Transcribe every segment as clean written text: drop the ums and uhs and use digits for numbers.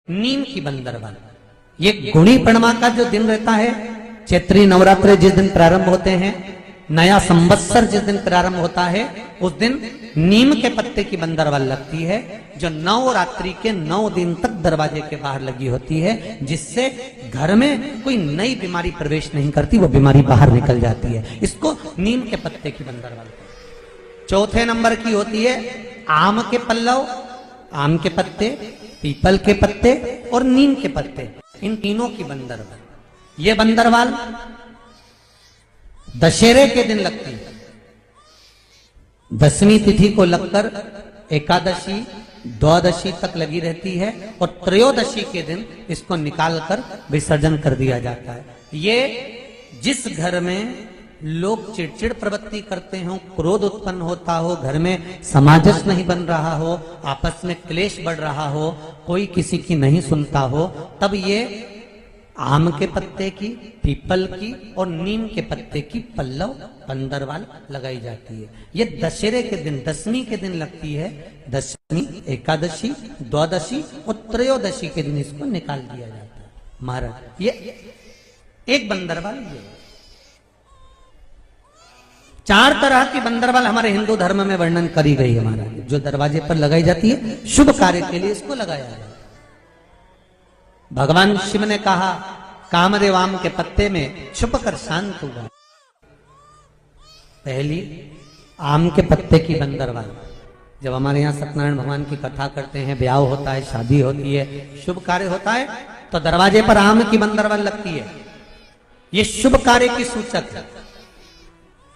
नीम की बंदरवाल, ये गुणी पूर्णिमा का जो दिन रहता है, चैत्री नवरात्र जिस दिन प्रारंभ होते हैं, नया संवत्सर जिस दिन प्रारंभ होता है, उस दिन नीम के पत्ते की बंदरवाल लगती है, जो नवरात्रि के 9 दिन तक दरवाजे के बाहर लगी होती है, जिससे घर में कोई नई बीमारी प्रवेश नहीं करती, वो बीमारी बाहर निकल जाती है। इसको नीम के पत्ते की बंदरवाल। चौथे नंबर की होती है आम के पल्लव, आम के पत्ते, पीपल के पत्ते और नीम के पत्ते, इन तीनों की बंदरवाल। ये बंदरवाल दशहरे के दिन लगती है। 10वीं तिथि को लगकर एकादशी द्वादशी तक लगी रहती है और त्रयोदशी के दिन इसको निकालकर विसर्जन कर दिया जाता है। ये जिस घर में लोग चिड़चिड़ प्रवृत्ति करते हो, क्रोध उत्पन्न होता हो, घर में सामंजस्य नहीं बन रहा हो, आपस में क्लेश बढ़ रहा हो, कोई किसी की नहीं सुनता हो, तब ये आम के पत्ते की, पीपल की और नीम के पत्ते की पल्लव बंदरवाल लगाई जाती है। ये दशहरे के दिन 10वीं के दिन लगती है। 10वीं, एकादशी, द्वादशी और त्रयोदशी के दिन इसको निकाल दिया जाता है। महाराज ये एक बंदरवाल, ये 4 तरह की बंदरवाल हमारे हिंदू धर्म में वर्णन करी गई है महाराज, जो दरवाजे पर लगाई जाती है, शुभ कार्य के लिए इसको लगाया जाता है। भगवान शिव ने कहा कामदेव आम के पत्ते में छुप कर शांत हुआ। पहली आम के पत्ते की बंदरवाल, जब हमारे यहाँ सत्यनारायण भगवान की कथा करते हैं, ब्याह होता है, शादी होती है, शुभ कार्य होता है, तो दरवाजे पर आम की बंदरवाल लगती है। ये शुभ कार्य की सूचक है।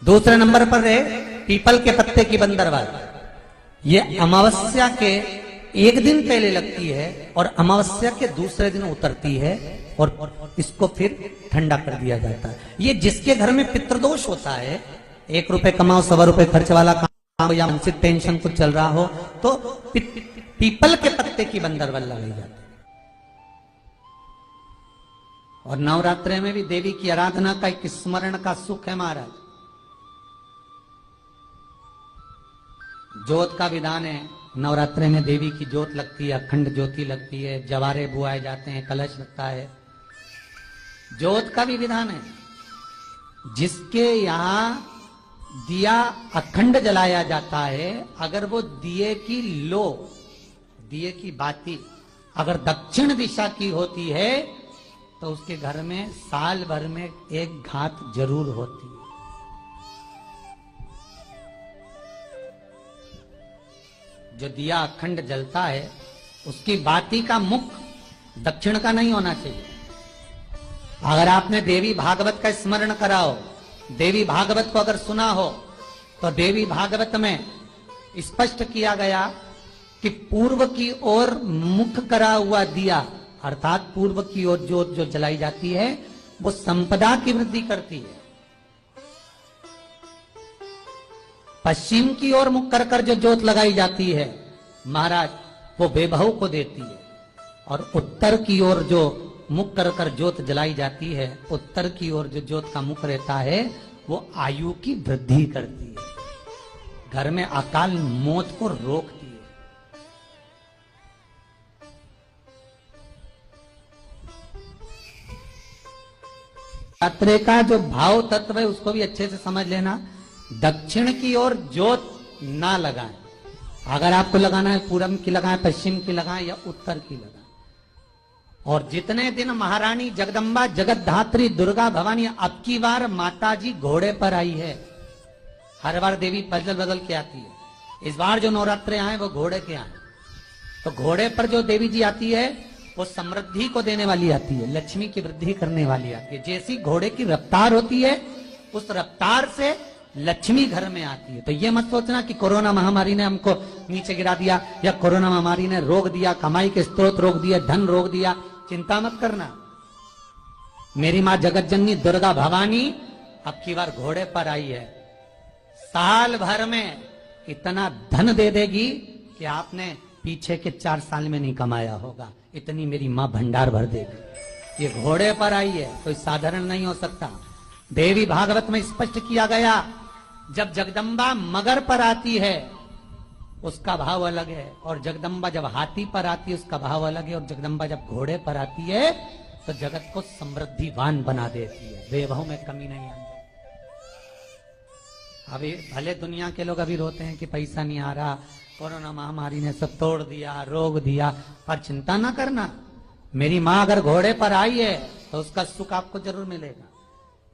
दूसरे नंबर पर है पीपल के पत्ते की बंदरवाल। ये अमावस्या के 1 दिन पहले लगती है और अमावस्या के दूसरे दिन उतरती है और इसको फिर ठंडा कर दिया जाता है। ये जिसके घर में पितृदोष होता है, 1 रुपए कमाओ 100 रुपए खर्च वाला काम या मानसिक टेंशन कुछ चल रहा हो, तो पीपल के पत्ते की बंदरवाल लगाई जाती है। और नवरात्रि में भी देवी की आराधना का एक स्मरण का सुख है महाराज। ज्योत का विधान है, नवरात्रि में देवी की ज्योत लगती है, अखंड ज्योति लगती है, जवारे बुआए जाते हैं, कलश लगता है। ज्योत का भी विधान है। जिसके यहाँ दिया अखंड जलाया जाता है, अगर वो दिए की लो, दिए की बाती अगर दक्षिण दिशा की होती है, तो उसके घर में साल भर में एक घात जरूर होती है। जो दिया अखंड जलता है, उसकी बाती का मुख दक्षिण का नहीं होना चाहिए। अगर आपने देवी भागवत का स्मरण कराओ, देवी भागवत को अगर सुना हो, तो देवी भागवत में स्पष्ट किया गया कि पूर्व की ओर मुख करा हुआ दिया, अर्थात पूर्व की ओर ज्योत जो जलाई जाती है, वो संपदा की वृद्धि करती है। पश्चिम की ओर मुख कर कर जो ज्योत लगाई जाती है महाराज, वो वैभव को देती है। और उत्तर की ओर जो मुख कर कर ज्योत जलाई जाती है, उत्तर की ओर जो ज्योत का मुख रहता है, वो आयु की वृद्धि करती है, घर में अकाल मौत को रोकती है। यात्रा का जो भाव तत्व है उसको भी अच्छे से समझ लेना। दक्षिण की ओर ज्योत ना लगाएं। अगर आपको लगाना है पूरब की लगाएं, पश्चिम की लगाएं या उत्तर की लगाएं। और जितने दिन महारानी जगदम्बा जगतधात्री दुर्गा भवानी, अब की बार माता जी घोड़े पर आई है। हर बार देवी बदल बदल के आती है। इस बार जो नवरात्रे आए वो घोड़े के आए। तो घोड़े पर जो देवी जी आती है, वो समृद्धि को देने वाली आती है, लक्ष्मी की वृद्धि करने वाली आती है। जैसी घोड़े की रफ्तार होती है, उस रफ्तार से लक्ष्मी घर में आती है। तो ये मत सोचना कि कोरोना महामारी ने हमको नीचे गिरा दिया, या कोरोना महामारी ने रोक दिया, कमाई के स्रोत रोक दिया, धन रोक दिया। चिंता मत करना। मेरी मां जगत जननी दुर्गा भवानी अब की बार घोड़े पर आई है। साल भर में इतना धन दे देगी कि आपने पीछे के 4 साल में नहीं कमाया होगा। इतनी मेरी मां भंडार भर देगी। ये घोड़े पर आई है, कोई साधारण नहीं हो सकता। देवी भागवत में स्पष्ट किया गया, जब जगदम्बा मगर पर आती है, उसका भाव अलग है। और जगदम्बा जब हाथी पर आती है उसका भाव अलग है। और जगदम्बा जब घोड़े पर आती है तो जगत को समृद्धिवान बना देती है, वैभव में कमी नहीं आती। अभी भले दुनिया के लोग अभी रोते हैं कि पैसा नहीं आ रहा, कोरोना महामारी ने सब तोड़ दिया, रोग दिया, पर चिंता ना करना। मेरी माँ अगर घोड़े पर आई है तो उसका सुख आपको जरूर मिलेगा।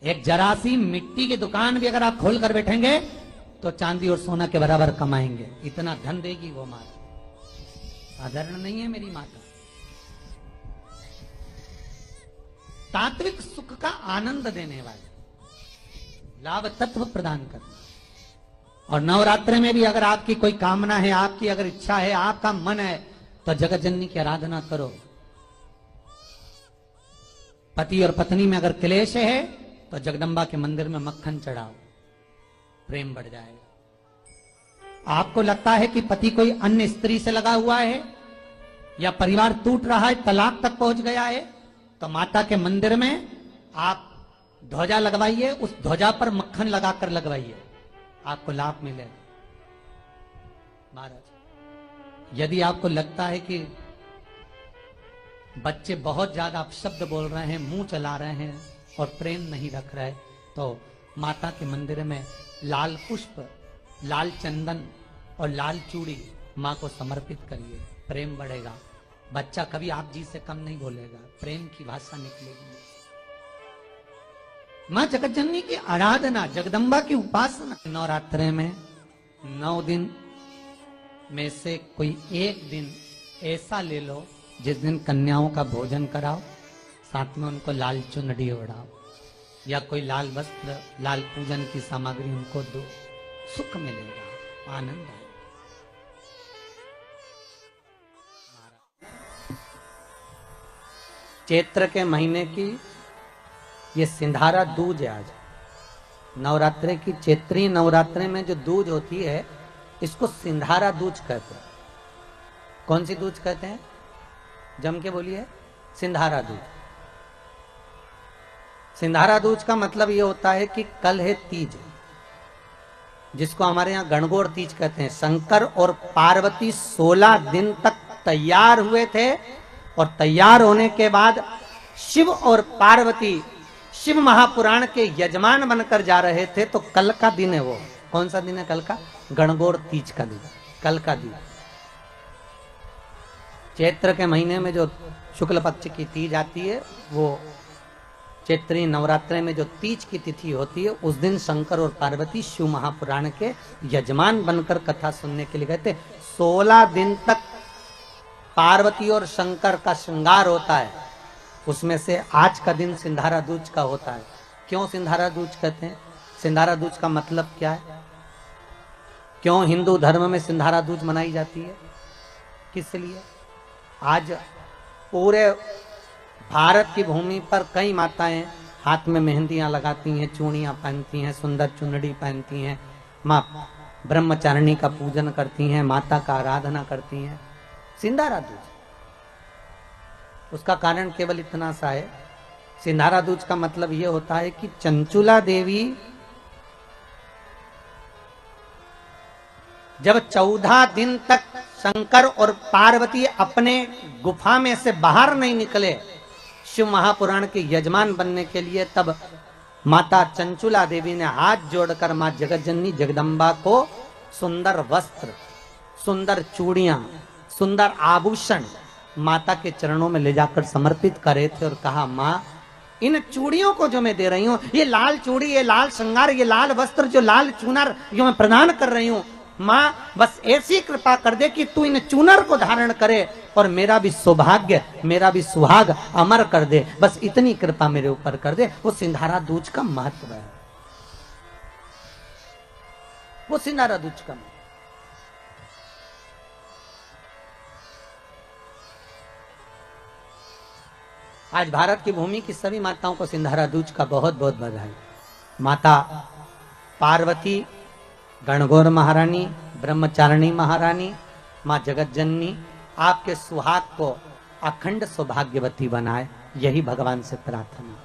एक जरा सी मिट्टी की दुकान भी अगर आप खोल कर बैठेंगे तो चांदी और सोना के बराबर कमाएंगे, इतना धन देगी वो माता। साधारण नहीं है मेरी माता। तात्विक सुख का आनंद देने वाले, लाभ तत्व प्रदान करना। और नवरात्र में भी अगर आपकी कोई कामना है, आपकी अगर इच्छा है, आपका मन है, तो जगत जननी की आराधना करो। पति और पत्नी में अगर क्लेश है तो जगदम्बा के मंदिर में मक्खन चढ़ाओ, प्रेम बढ़ जाएगा। आपको लगता है कि पति कोई अन्य स्त्री से लगा हुआ है या परिवार टूट रहा है, तलाक तक पहुंच गया है, तो माता के मंदिर में आप ध्वजा लगवाइए, उस ध्वजा पर मक्खन लगाकर लगवाइए, आपको लाभ मिलेगा। महाराज, यदि आपको लगता है कि बच्चे बहुत ज्यादा अपशब्द बोल रहे हैं, मुंह चला रहे हैं और प्रेम नहीं रख रहे, तो माता के मंदिर में लाल पुष्प, लाल चंदन और लाल चूड़ी माँ को समर्पित करिए, प्रेम बढ़ेगा। बच्चा कभी आप जी से कम नहीं बोलेगा, प्रेम की भाषा निकलेगी। माँ जगतजननी की आराधना, जगदम्बा की उपासना। नवरात्रे में 9 दिन में से कोई एक दिन ऐसा ले लो जिस दिन कन्याओं का भोजन कराओ, साथ में उनको लाल चुनरी ओढ़ाओ या कोई लाल वस्त्र, लाल पूजन की सामग्री उनको दो, सुख मिलेगा, आनंद आएगा। चैत्र के महीने की ये सिंधारा दूज है। आज नवरात्रे की, चैत्री नवरात्रे में जो दूज होती है इसको सिंधारा दूज कहते हैं। कौन सी दूज कहते हैं? जम के बोलिए। सिंधारा दूज। सिंधारा दूज का मतलब ये होता है कि कल है तीज, जिसको हमारे यहाँ गणगौर तीज कहते हैं। शंकर और पार्वती 16 दिन तक तैयार हुए थे और तैयार होने के बाद शिव और पार्वती शिव महापुराण के यजमान बनकर जा रहे थे। तो कल का दिन है वो। कौन सा दिन है कल का? गणगौर तीज का दिन, कल का दिन। चैत्र के महीने में जो शुक्ल पक्ष की तीज आती है, वो चैत्री नवरात्रे में जो तीज की तिथि होती है, उस दिन शंकर और पार्वती शिव महापुराण के यजमान बनकर कथा सुनने के लिए गए थे। 16 दिन तक पार्वती और शंकर का श्रृंगार होता है। उसमें से आज का दिन सिंधारा दूज का होता है। क्यों सिंधारा दूज कहते हैं? सिंधारा दूज का मतलब क्या है? क्यों हिंदू धर्म में सिंधारा दूज मनाई जाती है? किस लिए? आज पूरे भारत की भूमि पर कई माताएं हाथ में मेहंदियां लगाती हैं, चूड़ियां पहनती हैं, सुंदर चुनरी पहनती हैं, माँ ब्रह्मचारिणी का पूजन करती हैं, माता का आराधना करती हैं। सिंधारा दूज, उसका कारण केवल इतना सा है। सिंधारा दूज का मतलब यह होता है कि चंचुला देवी जब 14 दिन तक शंकर और पार्वती अपने गुफा में से बाहर नहीं निकले शिव महापुराण के यजमान बनने के लिए, तब माता चंचुला देवी ने हाथ जोड़कर मां जगतजननी जगदम्बा को सुंदर वस्त्र, सुंदर चूड़ियां, सुंदर आभूषण माता के चरणों में ले जाकर समर्पित करे थे और कहा, मां इन चूड़ियों को जो मैं दे रही हूं, ये लाल चूड़ी, ये लाल श्रृंगार, ये लाल वस्त्र, जो लाल चूनर जो मैं प्रदान कर रही हूं, मां बस ऐसी कृपा कर दे कि तू इन चूनर को धारण करे और मेरा भी सौभाग्य, मेरा भी सुहाग अमर कर दे। बस इतनी कृपा मेरे ऊपर कर दे। वो सिंधारा दूज का महत्व है। वो सिंधारा दूज का महत्व। आज भारत की भूमि की सभी माताओं को सिंधारा दूज का बहुत बहुत बधाई। माता पार्वती, गणगौर महारानी, ब्रह्मचारिणी महारानी, मां जगतजननी आपके सुहाग को अखंड सौभाग्यवती बनाए, यही भगवान से प्रार्थना।